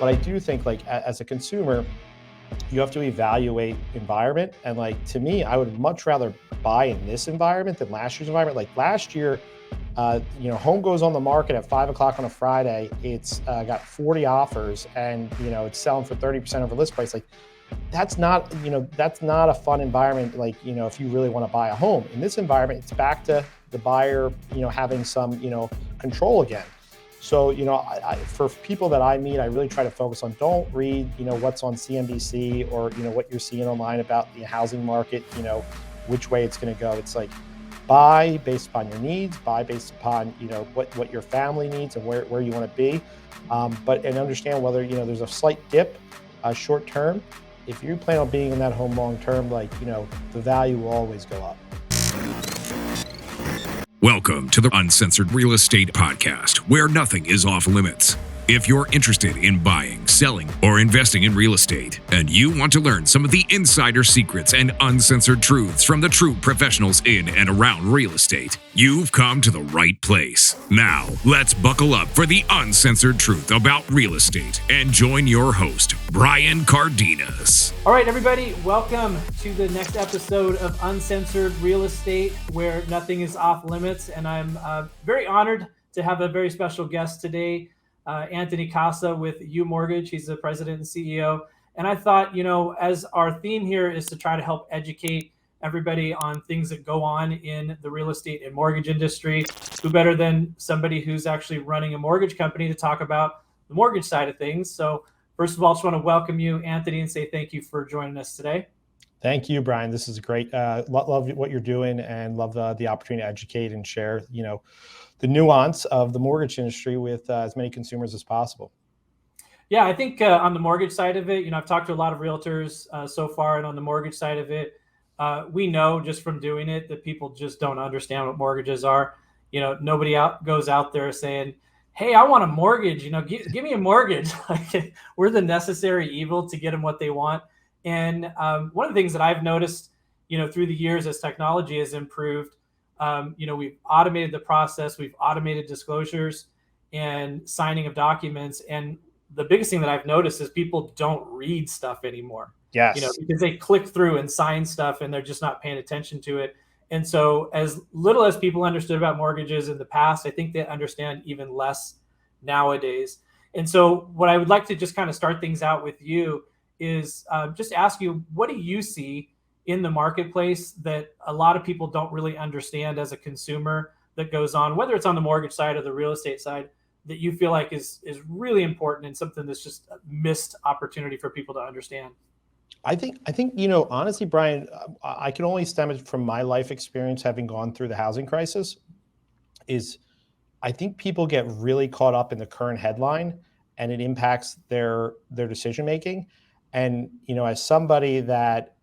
But I do think like as a consumer, you have to evaluate environment. And like, to me, I would much rather buy in this environment than last year's environment. Like last year, home goes on the market at 5 o'clock on a Friday. It's got 40 offers and, it's selling for 30% over list price. Like that's not a fun environment. Like, if you really want to buy a home in this environment, it's back to the buyer, having some, control again. So, for people that I meet, I really try to focus on, don't read, what's on CNBC or, what you're seeing online about the housing market, which way it's going to go. It's like, buy based upon your needs, buy based upon, what your family needs and where you want to be. And understand whether, there's a slight dip short term. If you plan on being in that home long term, like, the value will always go up. Welcome to the Uncensored Real Estate Podcast, where nothing is off limits. If you're interested in buying, selling, or investing in real estate, and you want to learn some of the insider secrets and uncensored truths from the true professionals in and around real estate, you've come to the right place. Now, let's buckle up for the uncensored truth about real estate and join your host, Brian Cardenas. All right, everybody, welcome to the next episode of Uncensored Real Estate, where nothing is off limits. And I'm very honored to have a very special guest today. Anthony Casa with UMortgage. He's the president and CEO. And I thought, as our theme here is to try to help educate everybody on things that go on in the real estate and mortgage industry, who better than somebody who's actually running a mortgage company to talk about the mortgage side of things. So first of all, I just want to welcome you, Anthony, and say thank you for joining us today. Thank you, Brian. This is great. Love what you're doing and love the opportunity to educate and share, the nuance of the mortgage industry with as many consumers as possible. Yeah, I think on the mortgage side of it, I've talked to a lot of realtors so far, and on the mortgage side of it, we know just from doing it that people just don't understand what mortgages are. Nobody goes out there saying, "Hey, I want a mortgage. Give me a mortgage." Like, we're the necessary evil to get them what they want. And one of the things that I've noticed, through the years as technology has improved, we've automated the process, we've automated disclosures and signing of documents. And the biggest thing that I've noticed is people don't read stuff anymore. Yes. Because they click through and sign stuff and they're just not paying attention to it. And so as little as people understood about mortgages in the past, I think they understand even less nowadays. And so what I would like to just kind of start things out with you is just ask you, what do you see in the marketplace that a lot of people don't really understand as a consumer that goes on, whether it's on the mortgage side or the real estate side, that you feel like is really important and something that's just a missed opportunity for people to understand? I think, honestly, Brian, I can only stem it from my life experience, having gone through the housing crisis, is I think people get really caught up in the current headline and it impacts their decision-making. And, as somebody that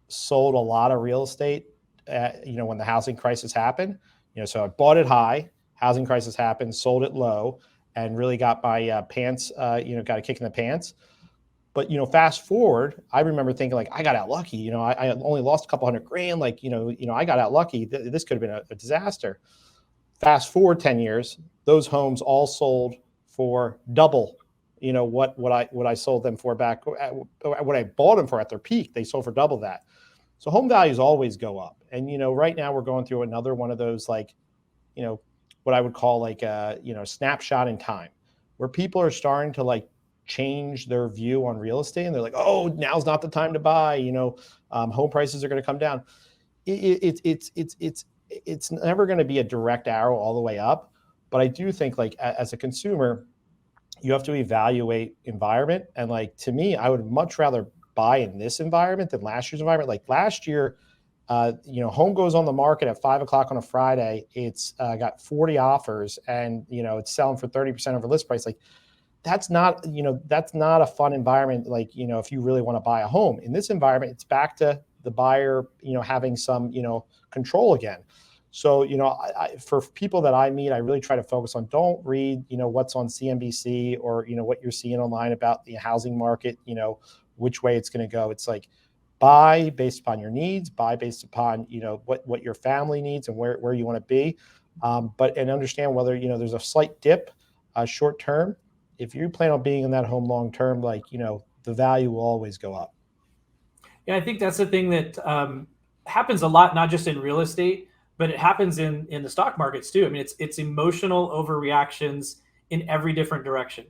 sold a lot of real estate, when the housing crisis happened, so I bought it high, housing crisis happened, sold it low, and really got my pants, got a kick in the pants. But, fast forward, I remember thinking like, I got out lucky, I only lost a couple $100,000. Like, I got out lucky. This could have been a disaster. Fast forward 10 years, those homes all sold for double, what I sold them for back, what I bought them for at their peak. They sold for double that. So home values always go up. And, right now we're going through another one of those, like, what I would call like a, snapshot in time, where people are starting to like change their view on real estate. And they're like, oh, now's not the time to buy, home prices are going to come down. It's never going to be a direct arrow all the way up. But I do think like as a consumer, you have to evaluate environment. And like, to me, I would much rather buy in this environment than last year's environment. Like last year, home goes on the market at 5 o'clock on a Friday. It's got 40 offers and, it's selling for 30% over list price. Like that's not a fun environment. Like, if you really want to buy a home in this environment, it's back to the buyer, having some, control again. So, for people that I meet, I really try to focus on, don't read, what's on CNBC or, what you're seeing online about the housing market, which way it's going to go. It's like, buy based upon your needs, buy based upon, what your family needs and where you want to be. And understand whether, there's a slight dip short term. if you plan on being in that home long term, like, the value will always go up. Yeah, I think that's the thing that happens a lot, not just in real estate, but it happens in the stock markets too. I mean, it's emotional overreactions in every different direction.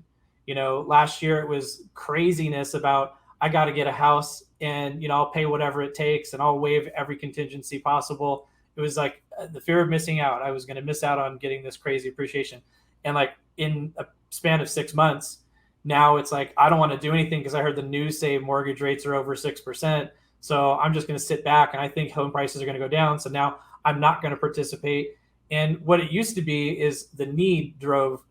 Last year it was craziness about, I got to get a house, and I'll pay whatever it takes, and I'll waive every contingency possible. It was like the fear of missing out. I was going to miss out on getting this crazy appreciation, and like in a span of 6 months, now it's like, I don't want to do anything because I heard the news say mortgage rates are over 6%. So I'm just going to sit back, and I think home prices are going to go down. So now I'm not going to participate. And what it used to be is the need drove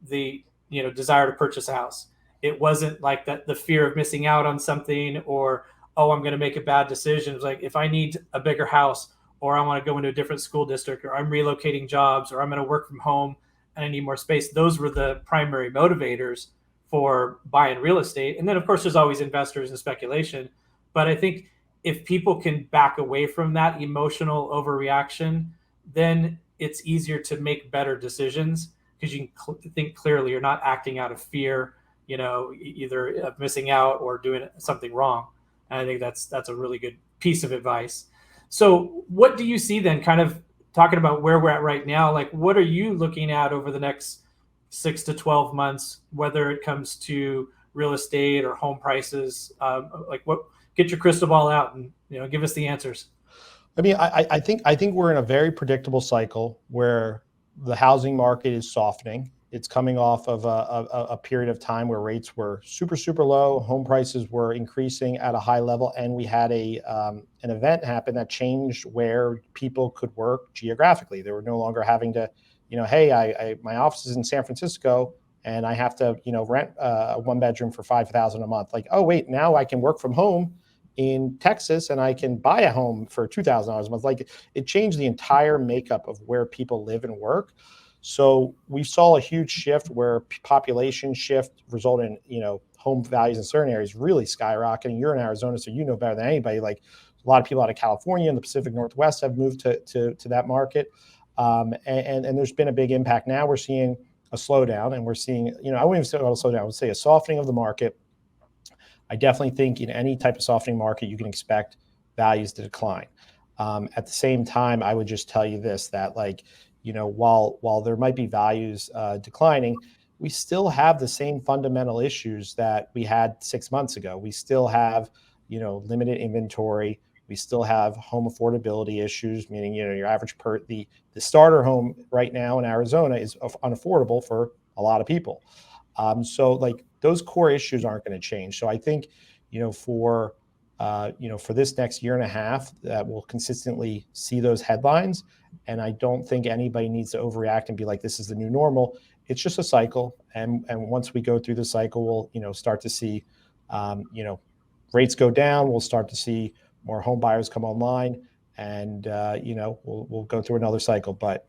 the desire to purchase a house. It wasn't like that, the fear of missing out on something, or, oh, I'm going to make a bad decision. It's like, if I need a bigger house, or I want to go into a different school district, or I'm relocating jobs, or I'm going to work from home and I need more space. Those were the primary motivators for buying real estate. And then of course there's always investors and speculation. But I think if people can back away from that emotional overreaction, then it's easier to make better decisions, because you can think clearly. You're not acting out of fear, either of missing out or doing something wrong. And I think that's a really good piece of advice. So what do you see then, kind of talking about where we're at right now? Like, what are you looking at over the next 6 to 12 months, whether it comes to real estate or home prices? Get your crystal ball out and give us the answers. I mean, I think we're in a very predictable cycle where the housing market is softening. It's coming off of a period of time where rates were super, super low. Home prices were increasing at a high level. And we had an event happen that changed where people could work geographically. They were no longer having to, hey, my office is in San Francisco and I have to, rent a 1-bedroom for $5,000 a month. Like, oh, wait, now I can work from home in Texas and I can buy a home for $2,000 a month. Like, it changed the entire makeup of where people live and work. So we saw a huge shift where population shift resulted in, home values in certain areas really skyrocketing. You're in Arizona, so you know better than anybody. Like, a lot of people out of California and the Pacific Northwest have moved to that market. And there's been a big impact. Now we're seeing a slowdown, and we're seeing, I wouldn't even say a slowdown, I would say a softening of the market. I definitely think in any type of softening market, you can expect values to decline. At the same time, I would just tell you this, that while there might be values declining, we still have the same fundamental issues that we had 6 months ago. We still have, limited inventory. We still have home affordability issues, meaning, your average the starter home right now in Arizona is unaffordable for a lot of people. So like, those core issues aren't going to change. So I think, for this next year and a half, that we'll consistently see those headlines. And I don't think anybody needs to overreact and be like, this is the new normal. It's just a cycle. And once we go through the cycle, we'll, start to see, rates go down. We'll start to see more home buyers come online, and, we'll go through another cycle. But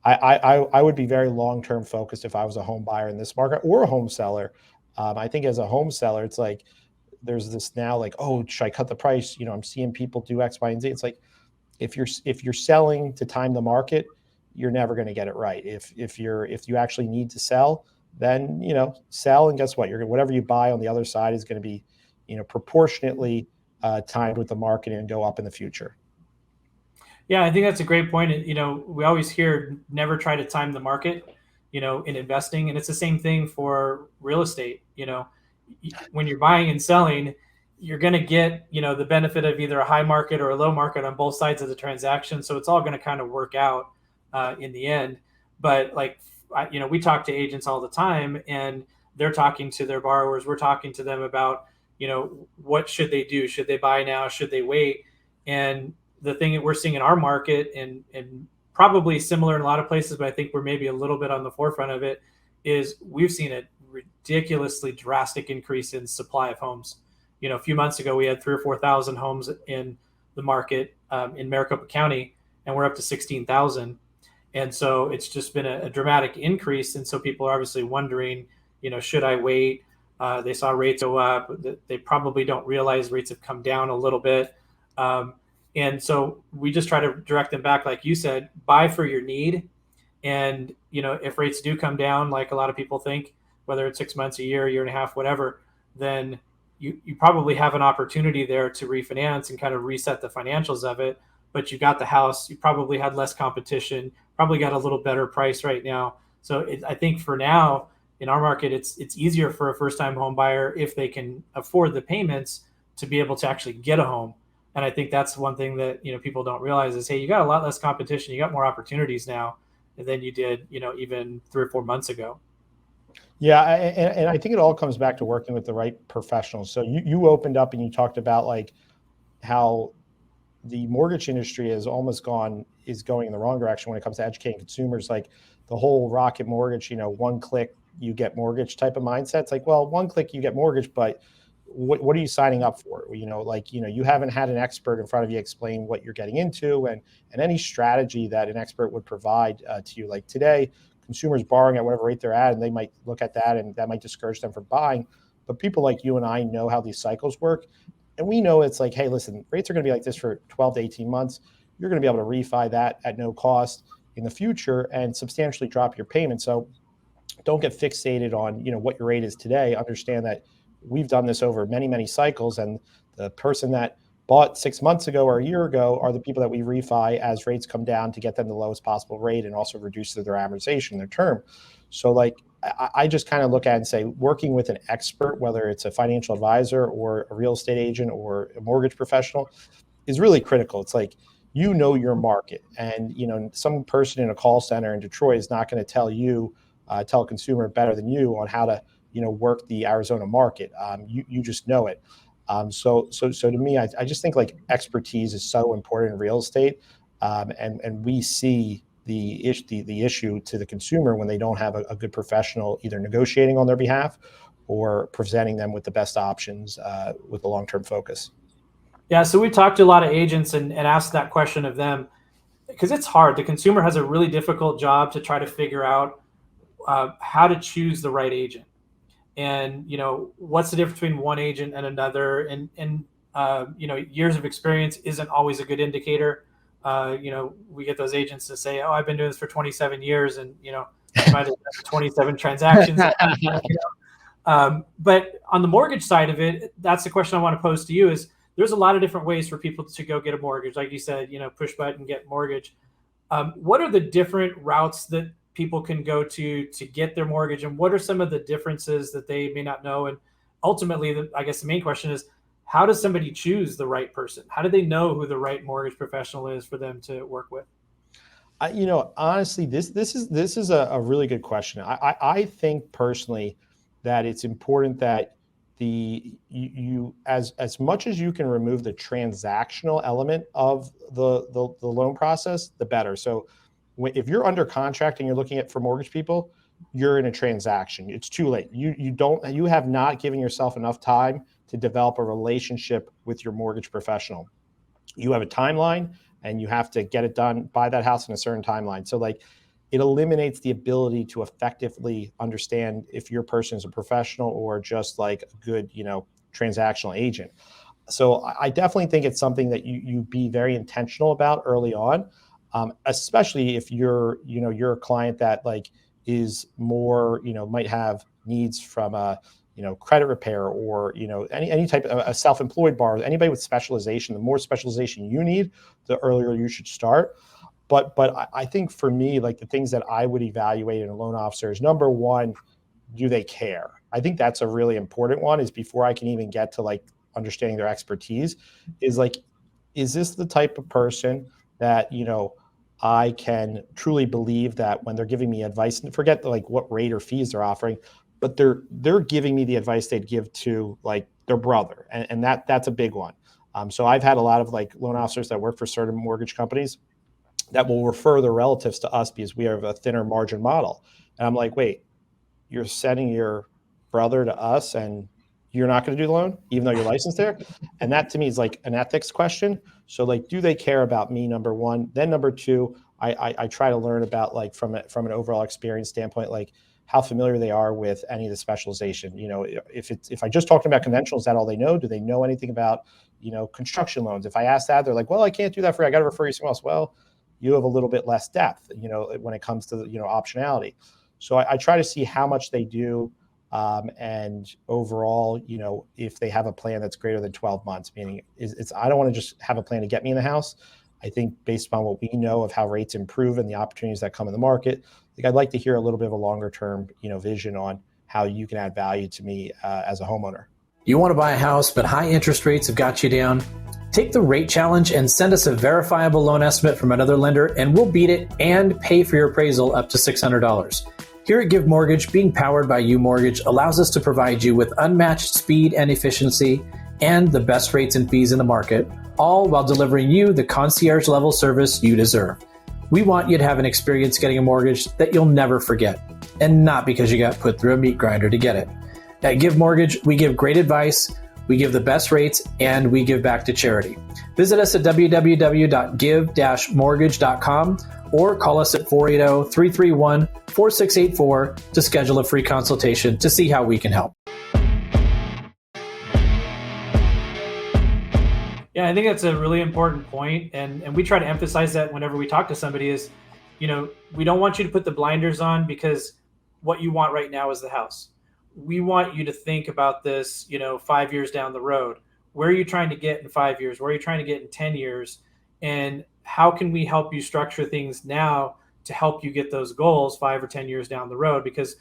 I would be very long-term focused if I was a home buyer in this market, or a home seller. I think as a home seller, it's like, there's this now like, oh, should I cut the price? I'm seeing people do X, Y, and Z. It's like, if you're selling to time the market, you're never going to get it right. If you actually need to sell, then, sell, and guess what? Whatever you buy on the other side is going to be, proportionately timed with the market and go up in the future. Yeah, I think that's a great point. We always hear never try to time the market, in investing. And it's the same thing for real estate. When you're buying and selling, you're going to get, the benefit of either a high market or a low market on both sides of the transaction. So it's all going to kind of work out in the end. But we talk to agents all the time, and they're talking to their borrowers. We're talking to them about, what should they do? Should they buy now? Should they wait? And the thing that we're seeing in our market, and probably similar in a lot of places, but I think we're maybe a little bit on the forefront of it, is we've seen a ridiculously drastic increase in supply of homes. A few months ago, we had 3,000 or 4,000 homes in the market in Maricopa County, and we're up to 16,000. And so it's just been a dramatic increase. And so people are obviously wondering, should I wait? They saw rates go up. They probably don't realize rates have come down a little bit. And so we just try to direct them back, like you said, buy for your need. And, if rates do come down, like a lot of people think, whether it's 6 months, a year and a half, whatever, then you probably have an opportunity there to refinance and kind of reset the financials of it. But you got the house, you probably had less competition, probably got a little better price right now. So I think for now in our market, it's easier for a first-time home buyer, if they can afford the payments, to be able to actually get a home. And I think that's one thing that, people don't realize is, hey, you got a lot less competition, you got more opportunities now than you did, even 3 or 4 months ago. Yeah, and I think it all comes back to working with the right professionals. So you opened up and you talked about like how the mortgage industry is going in the wrong direction when it comes to educating consumers. Like the whole Rocket Mortgage, one click you get mortgage type of mindset. It's like, well, one click you get mortgage, but what are you signing up for? You haven't had an expert in front of you explain what you're getting into, and any strategy that an expert would provide to you. Like today, consumers borrowing at whatever rate they're at, and they might look at that and that might discourage them from buying. But people like you and I know how these cycles work. And we know it's like, hey, listen, rates are going to be like this for 12 to 18 months. You're going to be able to refi that at no cost in the future and substantially drop your payment. So don't get fixated on, what your rate is today. Understand that we've done this over many, many cycles. And the person that bought 6 months ago or a year ago are the people that we refi as rates come down to get them the lowest possible rate and also reduce their amortization, their term. So like, I just kind of look at it and say, working with an expert, whether it's a financial advisor or a real estate agent or a mortgage professional, is really critical. It's like, your market, and some person in a call center in Detroit is not going to tell a consumer better than you on how to work the Arizona market. You just know it. So to me, I just think like expertise is so important in real estate, and we see the issue to the consumer when they don't have a good professional either negotiating on their behalf or presenting them with the best options with a long-term focus. Yeah, so we talked to a lot of agents and asked that question of them, because it's hard. The consumer has a really difficult job to try to figure out how to choose the right agent. And, what's the difference between one agent and another? And years of experience isn't always a good indicator. We get those agents to say, oh, I've been doing this for 27 years and, I might have done 27 transactions. But on the mortgage side of it, that's the question I want to pose to you is, there's a lot of different ways for people to go get a mortgage. Like you said, push button, get mortgage. What are the different routes that people can go to get their mortgage, and what are some of the differences that they may not know? And ultimately, I guess the main question is, how does somebody choose the right person? How do they know who the right mortgage professional is for them to work with? Honestly, this is a really good question. I think personally that it's important that you as much as you can remove the transactional element of the loan process, the better. So if you're under contract and you're looking for mortgage people, you're in a transaction. It's too late. You have not given yourself enough time to develop a relationship with your mortgage professional. You have a timeline and you have to get it done, buy that house in a certain timeline. So like, it eliminates the ability to effectively understand if your person is a professional or just like a good, transactional agent. So I definitely think it's something that you be very intentional about early on, especially if you're a client that like is more, might have needs from a, credit repair or, any type of a self-employed borrower, anybody with specialization. The more specialization you need, the earlier you should start. But I think for me, like the things that I would evaluate in a loan officer is, number one, do they care? I think that's a really important one, is before I can even get to like understanding their expertise, is like, is this the type of person that, I can truly believe that when they're giving me advice, and forget like what rate or fees they're offering, but they're giving me the advice they'd give to like their brother. And that's a big one. So I've had a lot of like loan officers that work for certain mortgage companies that will refer their relatives to us because we have a thinner margin model. And I'm like, wait, you're sending your brother to us and you're not going to do the loan, even though you're licensed there? And that to me is like an ethics question. So like, do they care about me, number one? Then number two, I try to learn about like from an overall experience standpoint, like how familiar they are with any of the specialization. If I just talked about conventional, is that all they know? Do they know anything about, construction loans? If I ask that, they're like, well, I can't do that for you. I got to refer you somewhere else. Well, you have a little bit less depth, when it comes to, optionality. So I try to see how much they do And overall, if they have a plan that's greater than 12 months, meaning I don't want to just have a plan to get me in the house. I think based upon what we know of how rates improve and the opportunities that come in the market, I'd like to hear a little bit of a longer term, vision on how you can add value to me as a homeowner. You want to buy a house, but high interest rates have got you down? Take the rate challenge and send us a verifiable loan estimate from another lender, and we'll beat it and pay for your appraisal up to $600. Here at Give Mortgage, being powered by UMortgage allows us to provide you with unmatched speed and efficiency and the best rates and fees in the market, all while delivering you the concierge level service you deserve. We want you to have an experience getting a mortgage that you'll never forget, and not because you got put through a meat grinder to get it. At Give Mortgage, we give great advice, we give the best rates, and we give back to charity. Visit us at www.give-mortgage.com or call us at 480-331-4684 to schedule a free consultation to see how we can help. Yeah, I think that's a really important point, and we try to emphasize that whenever we talk to somebody is, we don't want you to put the blinders on because what you want right now is the house. We want you to think about this, 5 years down the road. Where are you trying to get in 5 years? Where are you trying to get in 10 years? And how can we help you structure things now to help you get those goals 5 or 10 years down the road? Because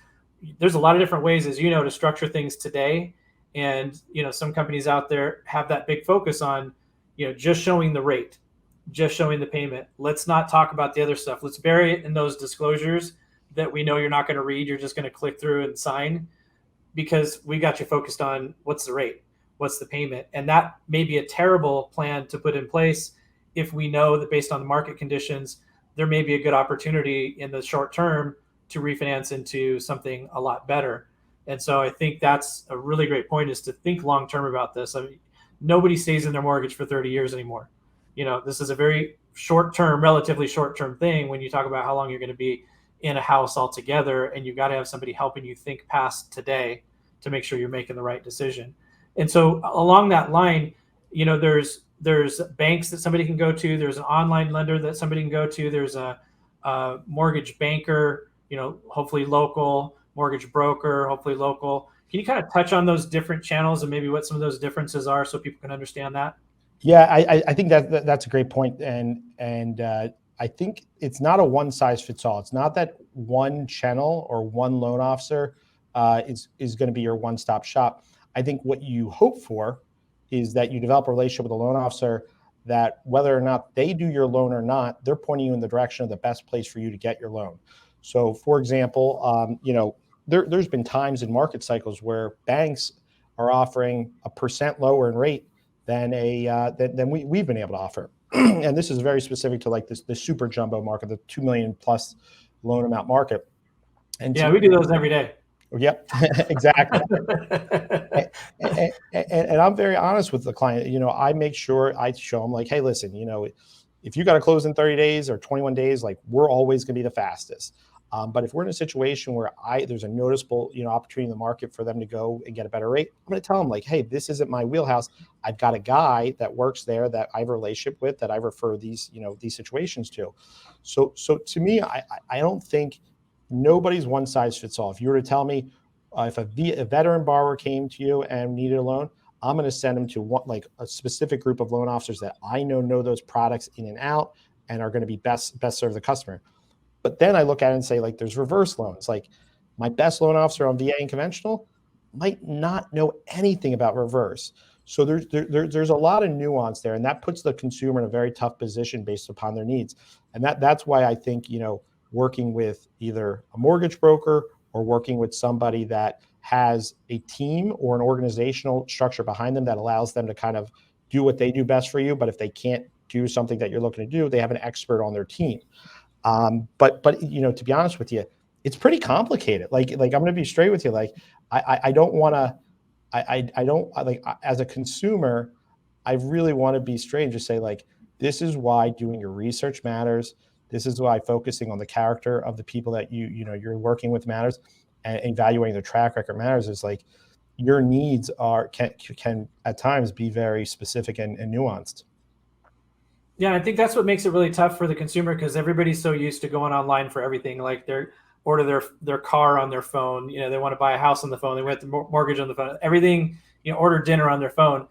there's a lot of different ways, as you know, to structure things today. And, some companies out there have that big focus on, just showing the rate, just showing the payment. Let's not talk about the other stuff. Let's bury it in those disclosures that we know you're not going to read. You're just going to click through and sign, because we got you focused on what's the rate, what's the payment. And that may be a terrible plan to put in place if we know that based on the market conditions, there may be a good opportunity in the short term to refinance into something a lot better. And so I think that's a really great point, is to think long-term about this. I mean, nobody stays in their mortgage for 30 years anymore. This is a very short-term, relatively short-term thing when you talk about how long you're going to be in a house altogether, and you've got to have somebody helping you think past today to make sure you're making the right decision. And so along that line, there's banks that somebody can go to. There's an online lender that somebody can go to. There's a mortgage banker, hopefully local, mortgage broker, hopefully local. Can you kind of touch on those different channels and maybe what some of those differences are so people can understand that? Yeah, I think that's a great point. And I think it's not a one size fits all. It's not that one channel or one loan officer is going to be your one-stop shop. I think what you hope for is that you develop a relationship with a loan officer that whether or not they do your loan or not, they're pointing you in the direction of the best place for you to get your loan. So for example, there's been times in market cycles where banks are offering 1% lower in rate than we've been able to offer. And this is very specific to like the super jumbo market, the 2 million plus loan amount market. And yeah, we do those every day. Yep, exactly. and I'm very honest with the client. I make sure I show them like, hey, listen, if you got to close in 30 days or 21 days, like we're always going to be the fastest. But if we're in a situation where there's a noticeable, opportunity in the market for them to go and get a better rate, I'm going to tell them like, hey, this isn't my wheelhouse. I've got a guy that works there that I have a relationship with that I refer these situations to. So to me, I don't think nobody's one size fits all. If you were to tell me if a veteran borrower came to you and needed a loan, I'm going to send them to a specific group of loan officers that I know those products in and out and are going to be best serve the customer. But then I look at it and say, like, there's reverse loans. Like my best loan officer on VA and conventional might not know anything about reverse. So there's a lot of nuance there, and that puts the consumer in a very tough position based upon their needs. And that's why I think, working with either a mortgage broker or working with somebody that has a team or an organizational structure behind them that allows them to kind of do what they do best for you. But if they can't do something that you're looking to do, they have an expert on their team. But to be honest with you, it's pretty complicated. Like I'm going to be straight with you. Like I don't want to, I don't like as a consumer, I really want to be straight and just say like, this is why doing your research matters. This is why focusing on the character of the people that you're working with matters, and evaluating their track record matters. Is like your needs can at times be very specific and nuanced. Yeah, I think that's what makes it really tough for the consumer, because everybody's so used to going online for everything. Like order their car on their phone. You know, they want to buy a house on the phone. They want the mortgage on the phone. Everything, you know, order dinner on their phone.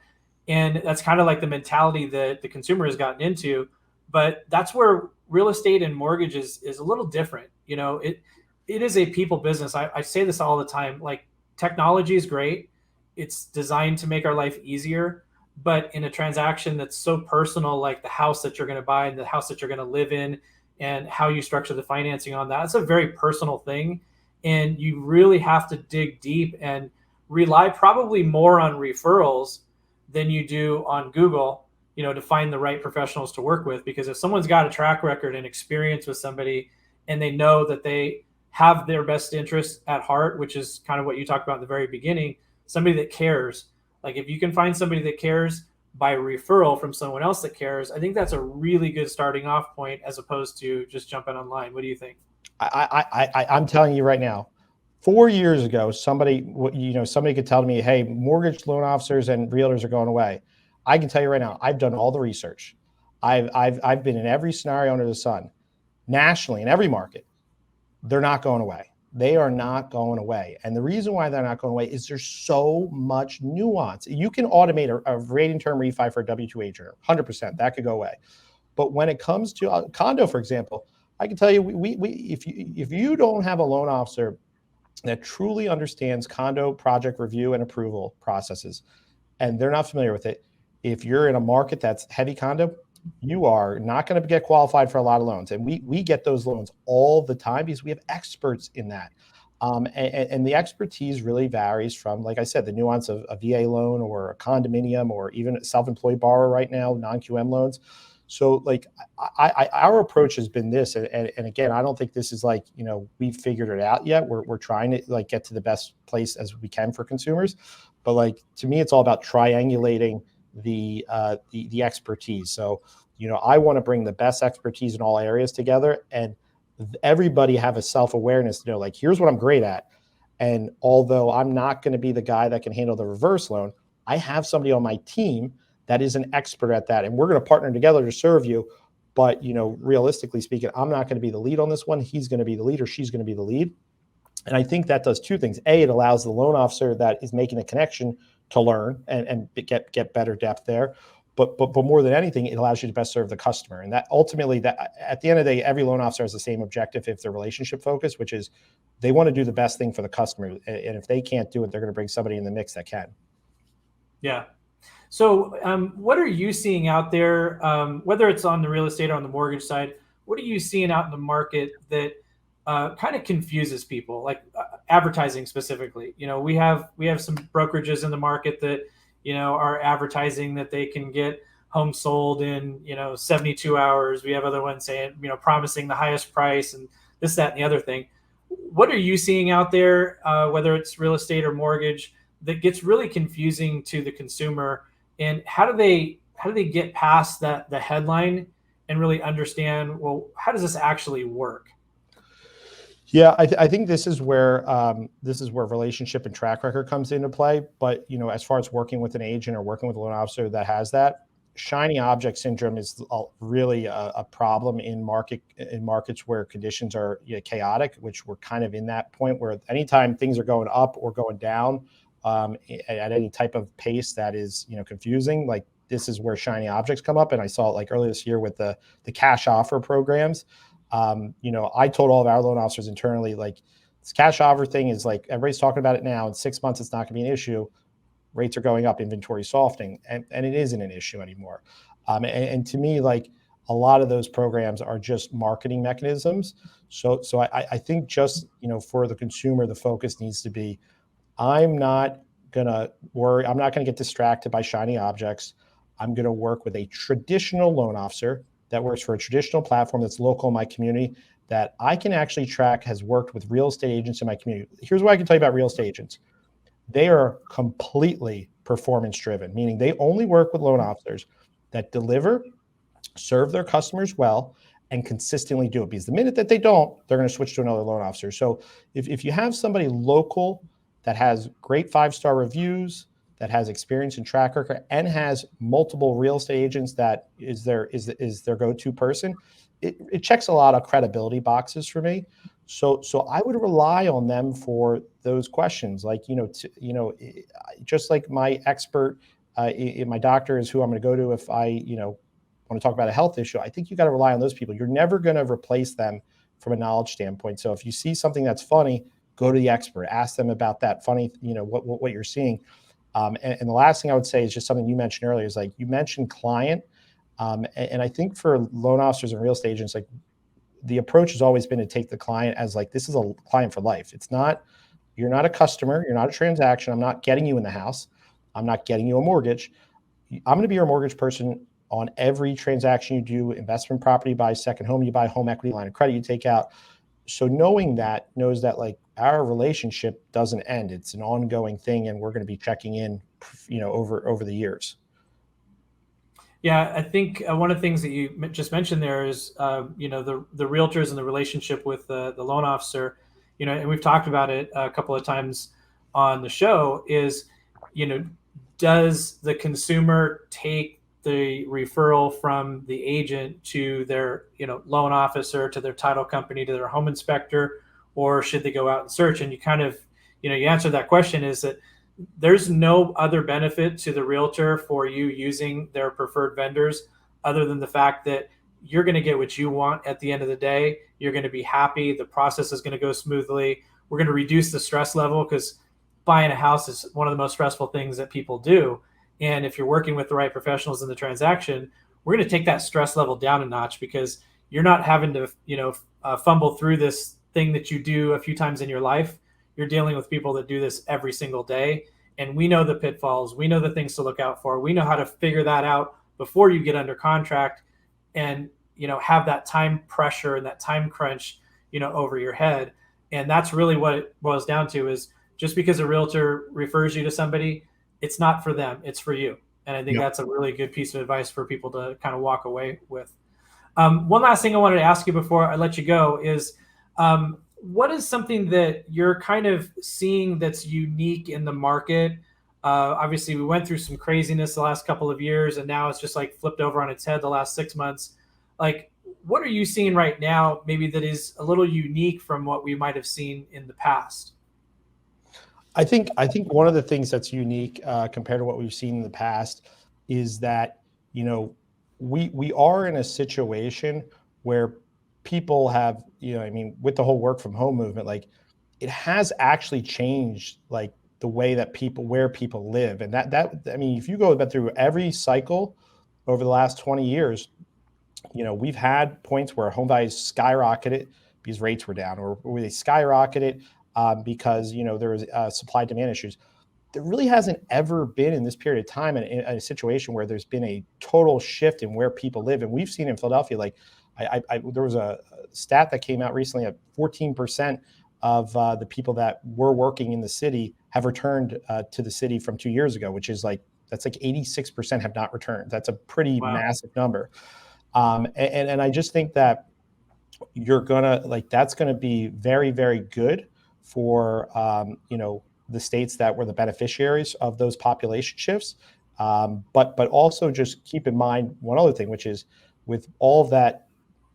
And that's kind of like the mentality that the consumer has gotten into. But that's where real estate and mortgage is a little different. You know, it is a people business. I say this all the time. Like, technology is great. It's designed to make our life easier. But in a transaction that's so personal, like the house that you're going to buy and the house that you're going to live in and how you structure the financing on that, it's a very personal thing. And you really have to dig deep and rely probably more on referrals than you do on Google, you know, to find the right professionals to work with. Because if someone's got a track record and experience with somebody and they know that they have their best interest at heart, which is kind of what you talked about in the very beginning, somebody that cares. Like, if you can find somebody that cares by referral from someone else that cares, I think that's a really good starting off point as opposed to just jumping online. What do you think? I'm telling you right now, 4 years ago, somebody could tell me, hey, mortgage loan officers and realtors are going away. I can tell you right now, I've done all the research. I've been in every scenario under the sun, nationally, in every market. They're not going away. They are not going away. And the reason why they're not going away is there's so much nuance. You can automate a rating term refi for a W-2 agent, 100%. That could go away. But when it comes to a condo, for example, I can tell you, if you don't have a loan officer that truly understands condo project review and approval processes, and they're not familiar with it, if you're in a market that's heavy condo, you are not going to get qualified for a lot of loans. And we get those loans all the time because we have experts in that. And the expertise really varies from, like I said, the nuance of a VA loan or a condominium or even a self-employed borrower right now, non-QM loans. So like our approach has been this. And again, I don't think this is like, you know, we've figured it out yet. We're trying to like get to the best place as we can for consumers. But like, to me, it's all about triangulating the expertise. So, you know, I want to bring the best expertise in all areas together, and everybody have a self-awareness to know, like, here's what I'm great at. And although I'm not going to be the guy that can handle the reverse loan, I have somebody on my team that is an expert at that. And we're going to partner together to serve you. But, you know, realistically speaking, I'm not going to be the lead on this one. He's going to be the lead, or she's going to be the lead. And I think that does two things. A, it allows the loan officer that is making a connection to learn and get better depth there. But more than anything, it allows you to best serve the customer. And that ultimately, that at the end of the day, every loan officer has the same objective if they're relationship focused, which is they want to do the best thing for the customer. And if they can't do it, they're going to bring somebody in the mix that can. Yeah. So what are you seeing out there, whether it's on the real estate or on the mortgage side? What are you seeing out in the market that kind of confuses people, like advertising specifically? You know, we have some brokerages in the market that, you know, are advertising that they can get homes sold in, you know, 72 hours. We have other ones saying, you know, promising the highest price and this, that, and the other thing. What are you seeing out there, whether it's real estate or mortgage, that gets really confusing to the consumer? And how do they get past the headline and really understand, well, how does this actually work? Yeah, I think this is where relationship and track record comes into play. But, you know, as far as working with an agent or working with a loan officer that has that, shiny object syndrome is really a problem in markets where conditions are chaotic, which we're kind of in that point where anytime things are going up or going down at any type of pace that is, you know, confusing, like this is where shiny objects come up. And I saw it like earlier this year with the cash offer programs. You know, I told all of our loan officers internally, like, this cash offer thing is like, everybody's talking about it now. In 6 months, it's not going to be an issue. Rates are going up, inventory softening, and it isn't an issue anymore. And to me, like, a lot of those programs are just marketing mechanisms. So I think just, you know, for the consumer, the focus needs to be, I'm not going to worry. I'm not going to get distracted by shiny objects. I'm going to work with a traditional loan officer that works for a traditional platform that's local in my community that I can actually track, has worked with real estate agents in my community. Here's what I can tell you about real estate agents. They are completely performance driven, meaning they only work with loan officers that deliver, serve their customers well, and consistently do it. Because the minute that they don't, they're going to switch to another loan officer. So if you have somebody local that has great 5-star reviews, that has experience and track record, and has multiple real estate agents that is their go-to person, it checks a lot of credibility boxes for me. So I would rely on them for those questions. Like, just like my expert, my doctor is who I'm going to go to if I, want to talk about a health issue. I think you got to rely on those people. You're never going to replace them from a knowledge standpoint. So if you see something that's funny, go to the expert, ask them about that funny, what you're seeing. And the last thing I would say is just something you mentioned earlier is like you mentioned client. And I think for loan officers and real estate agents, like the approach has always been to take the client as like, this is a client for life. You're not a customer. You're not a transaction. I'm not getting you in the house. I'm not getting you a mortgage. I'm going to be your mortgage person on every transaction you do, investment property, buy second home, you buy home equity, line of credit you take out. So knows that like our relationship doesn't end. It's an ongoing thing, and we're going to be checking in, over the years. Yeah, I think one of the things that you just mentioned there is, the realtors and the relationship with the loan officer, and we've talked about it a couple of times on the show is, does the consumer take the referral from the agent to their, loan officer, to their title company, to their home inspector, or should they go out and search? And you kind of, you answer that question is that there's no other benefit to the realtor for you using their preferred vendors other than the fact that you're going to get what you want at the end of the day. You're going to be happy. The process is going to go smoothly. We're going to reduce the stress level because buying a house is one of the most stressful things that people do. And if you're working with the right professionals in the transaction, we're going to take that stress level down a notch because you're not having to, fumble through this thing that you do a few times in your life. You're dealing with people that do this every single day. And we know the pitfalls. We know the things to look out for. We know how to figure that out before you get under contract and, have that time pressure and that time crunch, over your head. And that's really what it boils down to is just because a realtor refers you to somebody, it's not for them, it's for you. And I think that's a really good piece of advice for people to kind of walk away with. One last thing I wanted to ask you before I let you go is, what is something that you're kind of seeing that's unique in the market? Obviously, we went through some craziness the last couple of years, and now it's just like flipped over on its head the last 6 months. Like, what are you seeing right now, maybe that is a little unique from what we might have seen in the past? I think one of the things that's unique compared to what we've seen in the past is that, we are in a situation where people have, with the whole work from home movement, like it has actually changed like the way that where people live. And if you go back through every cycle over the last 20 years, we've had points where home values skyrocketed because rates were down, or they skyrocketed because, there was supply demand issues. There really hasn't ever been in this period of time in a situation where there's been a total shift in where people live. And we've seen in Philadelphia, like there was a stat that came out recently at 14% of the people that were working in the city have returned to the city from 2 years ago, which is that's like 86% have not returned. That's a pretty massive number. And I just think that that's gonna be very, very good for the states that were the beneficiaries of those population shifts. But also just keep in mind one other thing, which is with all of that,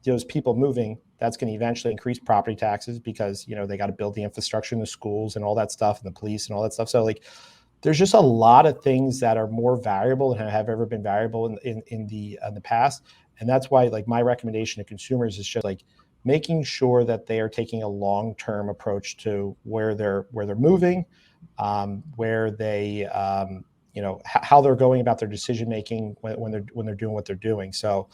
those people moving, that's going to eventually increase property taxes because, they got to build the infrastructure in the schools and all that stuff and the police and all that stuff. So there's just a lot of things that are more variable than have ever been variable in the past. And that's why my recommendation to consumers is just making sure that they are taking a long-term approach to where they're moving, where they, how they're going about their decision-making when they're doing what they're doing. So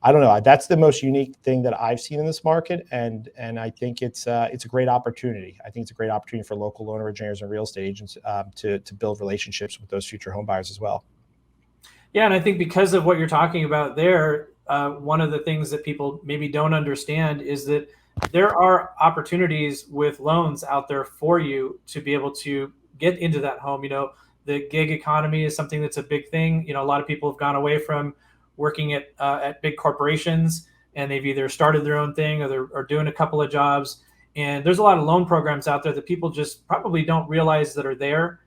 I don't know. That's the most unique thing that I've seen in this market. And I think it's a great opportunity. I think it's a great opportunity for local loan originators and real estate agents to build relationships with those future home buyers as well. Yeah. And I think because of what you're talking about there, one of the things that people maybe don't understand is that there are opportunities with loans out there for you to be able to get into that home. The gig economy is something that's a big thing. A lot of people have gone away from working at big corporations, and they've either started their own thing or they're doing a couple of jobs. And there's a lot of loan programs out there that people just probably don't realize that are there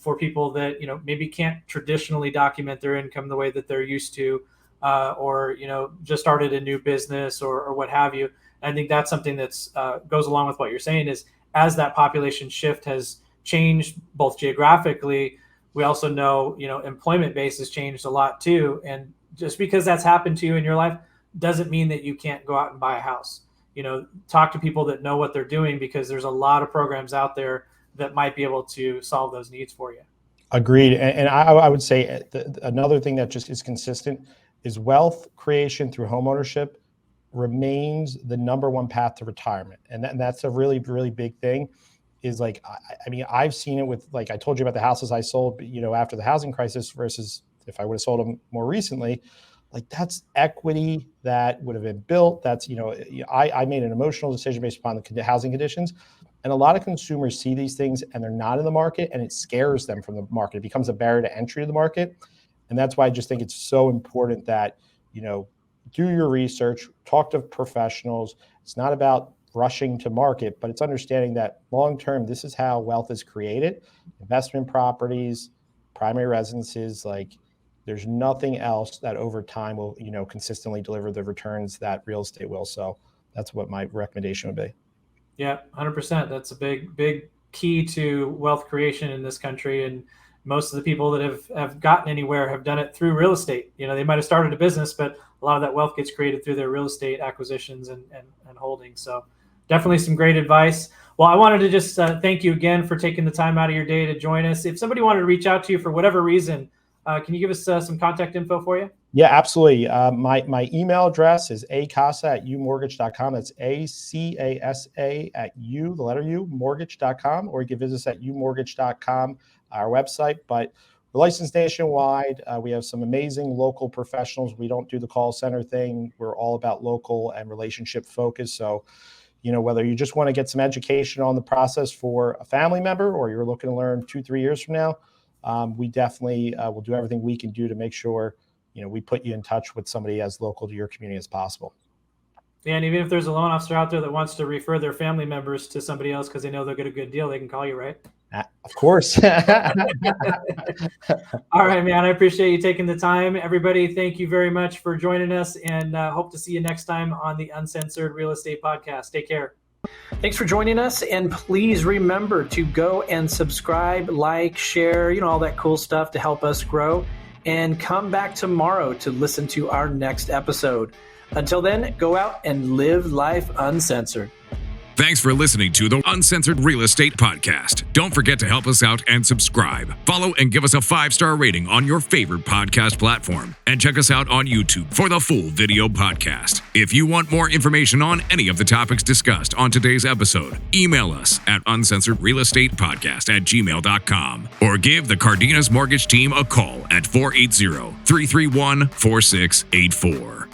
for people that, maybe can't traditionally document their income the way that they're used to, or, just started a new business or what have you. I think that's something that's goes along with what you're saying is as that population shift has changed both geographically, we also know, employment base has changed a lot too. And just because that's happened to you in your life doesn't mean that you can't go out and buy a house. Talk to people that know what they're doing, because there's a lot of programs out there that might be able to solve those needs for you. Agreed. And I would say another thing that just is consistent is wealth creation through homeownership remains the number one path to retirement. And that's a really, really big thing. Is like, I've seen it with, like I told you about the houses I sold, after the housing crisis versus if I would have sold them more recently. Like, that's equity that would have been built. That's, I made an emotional decision based upon the housing conditions. And a lot of consumers see these things and they're not in the market, and it scares them from the market. It becomes a barrier to entry to the market. And that's why I just think it's so important that, do your research, talk to professionals. It's not about rushing to market, but it's understanding that long-term, this is how wealth is created. Investment properties, primary residences, like there's nothing else that over time will, consistently deliver the returns that real estate will. So that's what my recommendation would be. Yeah, 100%. That's a big key to wealth creation in this country. And most of the people that have gotten anywhere have done it through real estate. They might have started a business, but a lot of that wealth gets created through their real estate acquisitions and holdings. So definitely some great advice. Well, I wanted to just thank you again for taking the time out of your day to join us. If somebody wanted to reach out to you for whatever reason, can you give us some contact info for you? Yeah, absolutely. My email address is acasa@umortgage.com. That's ACASA at U, the letter U, mortgage.com, or you can visit us at umortgage.com, our website. But we're licensed nationwide. We have some amazing local professionals. We don't do the call center thing. We're all about local and relationship focus. So, whether you just want to get some education on the process for a family member, or you're looking to learn 2-3 years from now, we definitely will do everything we can do to make sure, we put you in touch with somebody as local to your community as possible. Yeah, and even if there's a loan officer out there that wants to refer their family members to somebody else because they know they'll get a good deal, they can call you, right? Of course. All right, man. I appreciate you taking the time. Everybody, thank you very much for joining us, and hope to see you next time on the Uncensored Real Estate Podcast. Take care. Thanks for joining us, and please remember to go and subscribe, like, share, all that cool stuff to help us grow, and come back tomorrow to listen to our next episode. Until then, go out and live life uncensored. Thanks for listening to the Uncensored Real Estate Podcast. Don't forget to help us out and subscribe. Follow and give us a 5-star rating on your favorite podcast platform. And check us out on YouTube for the full video podcast. If you want more information on any of the topics discussed on today's episode, email us at uncensoredrealestatepodcast@gmail.com or give the Cardenas Mortgage Team a call at 480-331-4684.